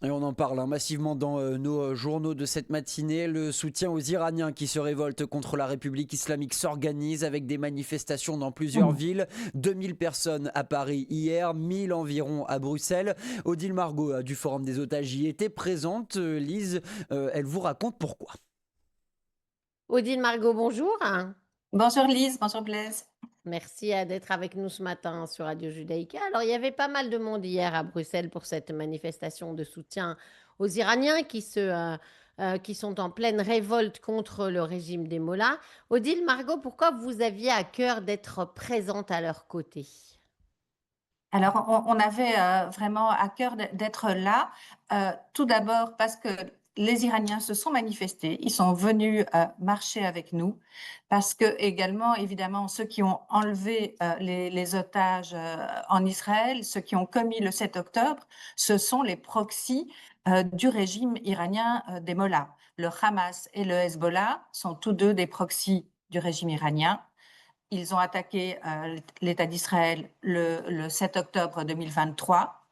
Et on en parle massivement dans nos journaux de cette matinée. Le soutien aux Iraniens qui se révoltent contre la République islamique s'organise avec des manifestations dans plusieurs Mmh. villes. 2000 personnes à Paris hier, 1000 environ à Bruxelles. Odile Margot du Forum des otages y était présente. Lise, elle vous raconte pourquoi. Odile Margot, bonjour. Bonjour Lise, bonjour Blaise. Merci d'être avec nous ce matin sur Radio Judaïka. Alors, il y avait pas mal de monde hier à Bruxelles pour cette manifestation de soutien aux Iraniens qui sont en pleine révolte contre le régime des Mollahs. Odile Margot, pourquoi vous aviez à cœur d'être présente à leur côté? Alors, on avait vraiment à cœur d'être là, tout d'abord parce que les Iraniens se sont manifestés, ils sont venus marcher avec nous, parce que également, évidemment, ceux qui ont enlevé les otages en Israël, ceux qui ont commis le 7 octobre, ce sont les proxys du régime iranien des Mollahs. Le Hamas et le Hezbollah sont tous deux des proxys du régime iranien. Ils ont attaqué l'État d'Israël le 7 octobre 2023.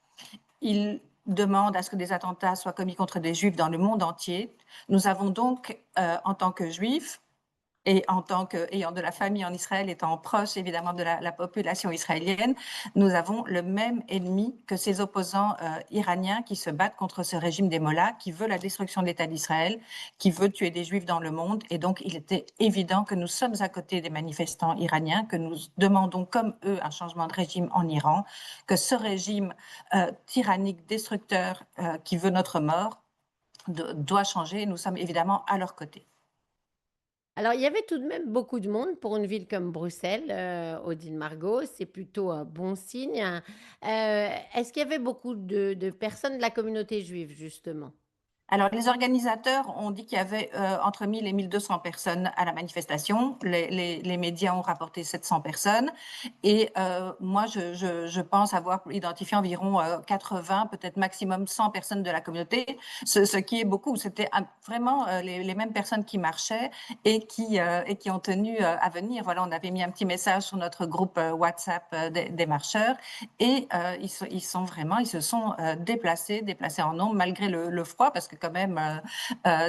Ils demandent à ce que des attentats soient commis contre des juifs dans le monde entier. Nous avons donc, en tant que juifs, et en tant qu'ayant de la famille en Israël, étant proche évidemment de la population israélienne, nous avons le même ennemi que ces opposants iraniens qui se battent contre ce régime des Mollahs, qui veut la destruction de l'État d'Israël, qui veut tuer des juifs dans le monde. Et donc, il était évident que nous sommes à côté des manifestants iraniens, que nous demandons comme eux un changement de régime en Iran, que ce régime tyrannique, destructeur, qui veut notre mort, doit changer. Et nous sommes évidemment à leur côté. Alors, il y avait tout de même beaucoup de monde pour une ville comme Bruxelles, Odile Margot, c'est plutôt un bon signe. Est-ce qu'il y avait beaucoup de personnes de la communauté juive, justement? Alors, les organisateurs ont dit qu'il y avait entre 1000 et 1200 personnes à la manifestation. Les médias ont rapporté 700 personnes. Et moi, je pense avoir identifié environ 80, peut-être maximum 100 personnes de la communauté, ce qui est beaucoup. C'était vraiment les mêmes personnes qui marchaient et qui ont tenu à venir. Voilà, on avait mis un petit message sur notre groupe WhatsApp des marcheurs. Et ils se sont déplacés en nombre malgré le froid, parce que quand même,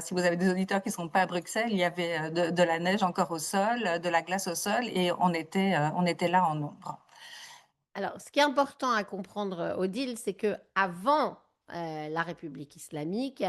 si vous avez des auditeurs qui ne sont pas à Bruxelles, il y avait de la neige encore au sol, de la glace au sol, et on était là en nombre. Alors, ce qui est important à comprendre, Odile, c'est que avant la République islamique,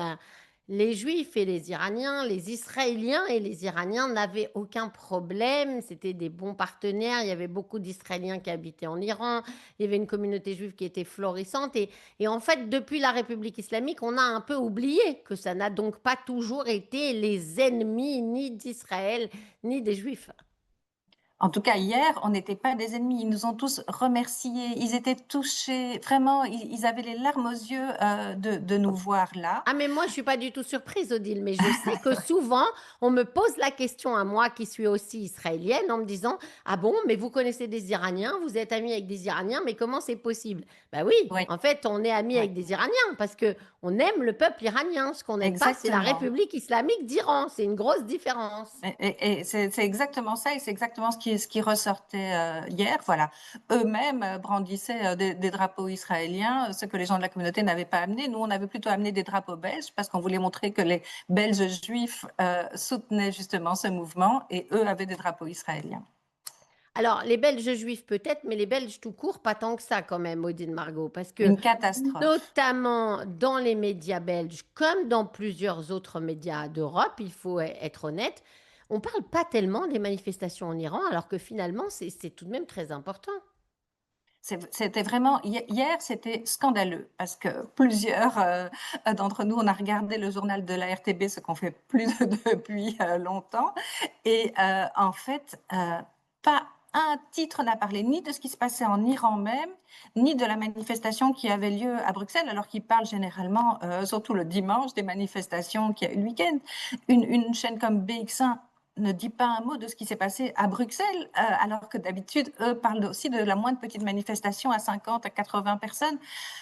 les Juifs et les Iraniens, les Israéliens et les Iraniens n'avaient aucun problème. C'était des bons partenaires. Il y avait beaucoup d'Israéliens qui habitaient en Iran. Il y avait une communauté juive qui était florissante. Et en fait, depuis la République islamique, on a un peu oublié que ça n'a donc pas toujours été les ennemis ni d'Israël ni des Juifs. En tout cas, hier, on n'était pas des ennemis. Ils nous ont tous remerciés. Ils étaient touchés. Vraiment, ils avaient les larmes aux yeux de nous voir là. Ah, mais moi, je suis pas du tout surprise, Odile, mais je sais que souvent, on me pose la question à moi, qui suis aussi israélienne, en me disant, ah bon, mais vous connaissez des Iraniens, vous êtes amis avec des Iraniens, mais comment c'est possible? Ben oui, Oui, en fait, on est amis oui, avec des Iraniens parce que on aime le peuple iranien. Ce qu'on n'aime pas, c'est la exactement. République islamique d'Iran. C'est une grosse différence. Et c'est exactement ça, et c'est exactement ce qui ressortait hier. Voilà, eux-mêmes brandissaient des drapeaux israéliens, ce que les gens de la communauté n'avaient pas amené. Nous, on avait plutôt amené des drapeaux belges parce qu'on voulait montrer que les Belges juifs soutenaient justement ce mouvement, et eux avaient des drapeaux israéliens. Alors, les Belges juifs peut-être, mais les Belges tout court, pas tant que ça quand même, Odile Margot, parce que Une catastrophe. notamment dans les médias belges, comme dans plusieurs autres médias d'Europe, il faut être honnête, on parle pas tellement des manifestations en Iran, alors que finalement, c'est tout de même très important. C'était vraiment, hier, c'était scandaleux parce que plusieurs d'entre nous, on a regardé le journal de la RTB, ce qu'on fait plus depuis longtemps. Et en fait, pas un titre n'a parlé ni de ce qui se passait en Iran même, ni de la manifestation qui avait lieu à Bruxelles, alors qu'ils parlent généralement, surtout le dimanche, des manifestations qu'il y a eu le week-end. Une chaîne comme BX1 ne dit pas un mot de ce qui s'est passé à Bruxelles, alors que d'habitude, eux parlent aussi de la moindre petite manifestation à 50, à 80 personnes.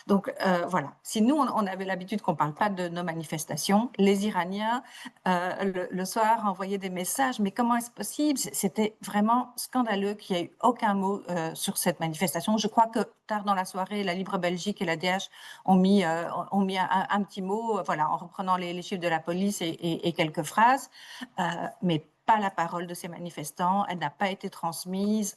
Donc voilà, si nous, on avait l'habitude qu'on ne parle pas de nos manifestations, les Iraniens, le soir, envoyaient des messages, mais comment est-ce possible? C'était vraiment scandaleux qu'il n'y ait eu aucun mot sur cette manifestation. Je crois que tard dans la soirée, la Libre Belgique et la DH ont mis un petit mot, voilà, en reprenant les chiffres de la police et quelques phrases, mais pas la parole de ces manifestants. Elle n'a pas été transmise.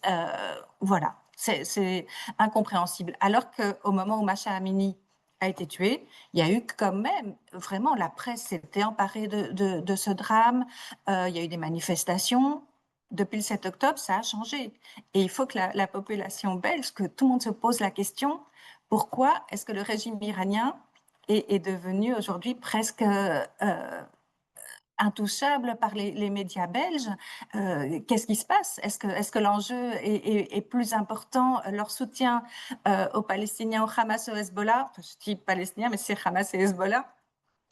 Voilà, c'est incompréhensible. Alors qu'au moment où Masha Amini a été tué, il y a eu quand même, vraiment, la presse s'était emparée de ce drame. Il y a eu des manifestations. Depuis le 7 octobre, ça a changé. Et il faut que la population belge, que tout le monde se pose la question, pourquoi est-ce que le régime iranien est devenu aujourd'hui presque intouchable par les médias belges? Qu'est-ce qui se passe? Est-ce que l'enjeu est plus important, leur soutien aux Palestiniens, au Hamas, au Hezbollah, enfin, je dis Palestiniens, mais c'est Hamas et Hezbollah,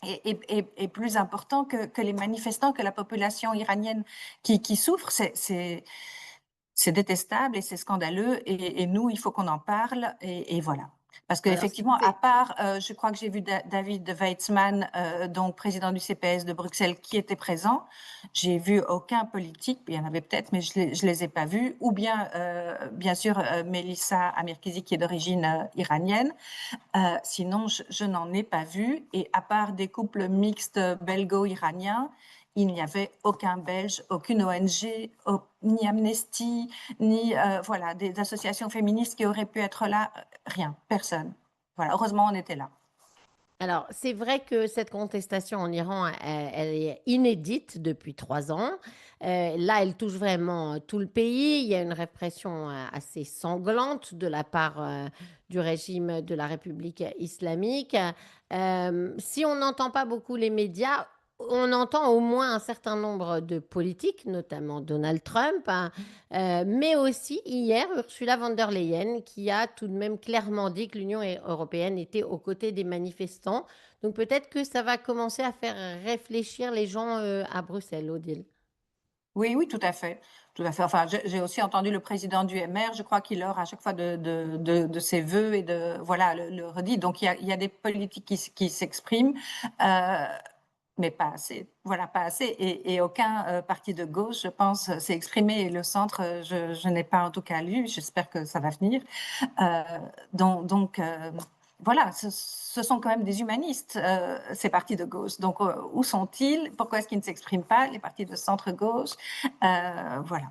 est plus important que les manifestants, que la population iranienne qui souffre? C'est détestable et c'est scandaleux, et nous, il faut qu'on en parle, et voilà. Parce Alors, qu'effectivement, c'était à part, je crois que j'ai vu David Weitzman, donc président du CPS de Bruxelles, qui était présent. J'ai vu aucun politique, il y en avait peut-être, mais je les ai pas vus, ou bien, bien sûr, Melissa Amirkizi, qui est d'origine iranienne. Sinon, je n'en ai pas vu, et à part des couples mixtes belgo-iraniens, il n'y avait aucun Belge, aucune ONG, ni Amnesty, ni voilà, des associations féministes qui auraient pu être là. Rien, personne. Voilà, heureusement, on était là. Alors, c'est vrai que cette contestation en Iran, elle est inédite depuis 3 ans. Là, elle touche vraiment tout le pays. Il y a une répression assez sanglante de la part du régime de la République islamique. Si on n'entend pas beaucoup les médias, on entend au moins un certain nombre de politiques, notamment Donald Trump, hein, mais aussi hier, Ursula von der Leyen, qui a tout de même clairement dit que l'Union européenne était aux côtés des manifestants. Donc peut-être que ça va commencer à faire réfléchir les gens à Bruxelles, Odile. Oui, oui, tout à fait. Tout à fait. Enfin, j'ai aussi entendu le président du MR, je crois qu'il leur, à chaque fois de ses vœux et voilà, le redit. Donc, il y a des politiques qui s'expriment. Mais pas assez. Voilà, pas assez. Et aucun parti de gauche, je pense, s'est exprimé. Et le centre, je n'ai pas en tout cas lu. J'espère que ça va venir. Euh, donc, voilà, ce sont quand même des humanistes, ces partis de gauche. Donc, où sont-ils? Pourquoi est-ce qu'ils ne s'expriment pas, les partis de centre-gauche? Voilà.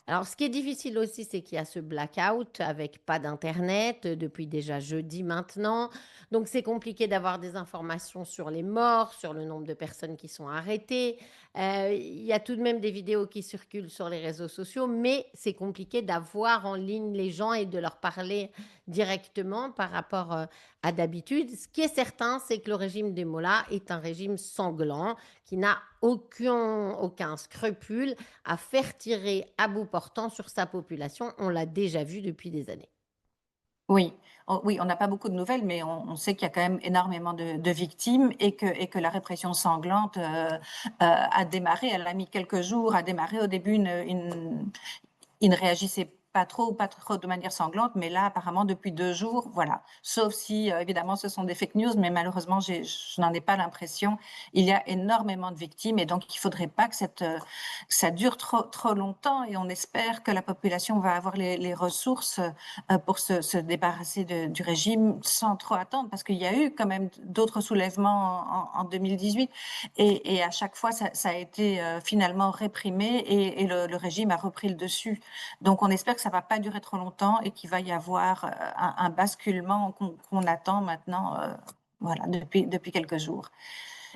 Alors, ce qui est difficile aussi, c'est qu'il y a ce blackout avec pas d'internet depuis déjà jeudi maintenant. Donc, c'est compliqué d'avoir des informations sur les morts, sur le nombre de personnes qui sont arrêtées. Il y a tout de même des vidéos qui circulent sur les réseaux sociaux, mais c'est compliqué d'avoir en ligne les gens et de leur parler directement par rapport à d'habitude. Ce qui est certain, c'est que le régime des Mollahs est un régime sanglant qui n'a aucun scrupule à faire tirer à bout portant sur sa population. On l'a déjà vu depuis des années. Oui, oui, on n'a pas beaucoup de nouvelles, mais on sait qu'il y a quand même énormément de victimes, et que la répression sanglante a démarré. Elle a mis quelques jours à démarrer. Au début, ils ne réagissaient pas trop de manière sanglante, mais là, apparemment, depuis 2 jours, voilà. Sauf si, évidemment, ce sont des fake news, mais malheureusement, je n'en ai pas l'impression. Il y a énormément de victimes, et donc il ne faudrait pas que ça dure trop longtemps, et on espère que la population va avoir les ressources pour se débarrasser du régime sans trop attendre, parce qu'il y a eu quand même d'autres soulèvements en 2018, et à chaque fois, ça a été finalement réprimé, et le régime a repris le dessus. Donc, on espère que ça ne va pas durer trop longtemps, et qu'il va y avoir un basculement qu'on attend maintenant, voilà, depuis quelques jours.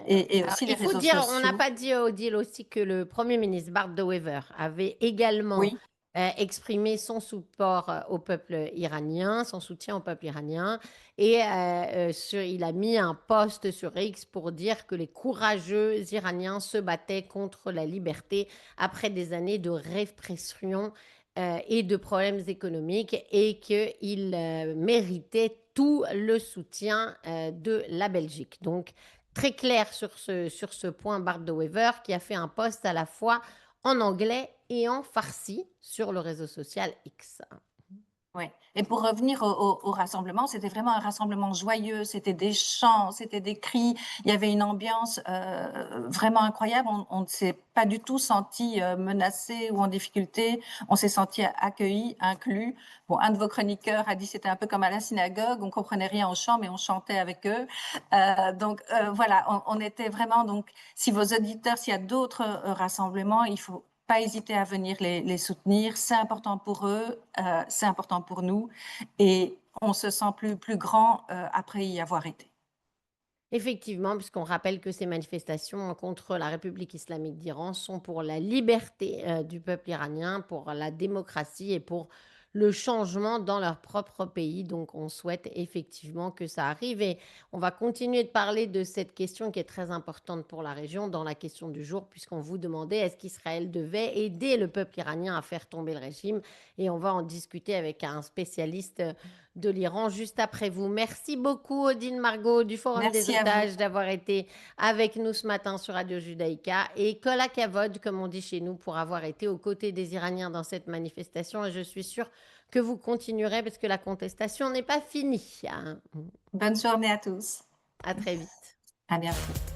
Et Alors, aussi les il faut réseaux dire, on n'a sociaux. pas dit, Odile, aussi que le Premier ministre Bart De Wever avait également Oui, exprimé son support au peuple iranien, son soutien au peuple iranien, et il a mis un post sur X pour dire que les courageux Iraniens se battaient contre la liberté après des années de répression et de problèmes économiques, et qu'ils méritaient tout le soutien de la Belgique. Donc, très clair sur ce point, Bart De Wever, qui a fait un post à la fois en anglais et en farsi sur le réseau social X. Oui. Et pour revenir au rassemblement, c'était vraiment un rassemblement joyeux, c'était des chants, c'était des cris, il y avait une ambiance vraiment incroyable. On ne s'est pas du tout senti menacé ou en difficulté, on s'est senti accueillis, inclus. Bon, un de vos chroniqueurs a dit c'était un peu comme à la synagogue, on comprenait rien au chant, mais on chantait avec eux. Donc voilà, on était vraiment, donc si vos auditeurs, s'il y a d'autres rassemblements, il faut pas hésiter à venir les soutenir. C'est important pour eux, c'est important pour nous et on se sent plus grand après y avoir été. Effectivement, puisqu'on rappelle que ces manifestations contre la République islamique d'Iran sont pour la liberté du peuple iranien, pour la démocratie et pour le changement dans leur propre pays. Donc, on souhaite effectivement que ça arrive. Et on va continuer de parler de cette question qui est très importante pour la région dans la question du jour, puisqu'on vous demandait est-ce qu'Israël devait aider le peuple iranien à faire tomber le régime. Et on va en discuter avec un spécialiste de l'Iran juste après vous. Merci beaucoup, Odile Margot du Forum des Merci à vous. otages, d'avoir été avec nous ce matin sur Radio Judaïka. Et Kol Hakavod, comme on dit chez nous, pour avoir été aux côtés des Iraniens dans cette manifestation. Et je suis sûre que vous continuerez parce que la contestation n'est pas finie. Bonne journée à tous. À très vite. À bientôt.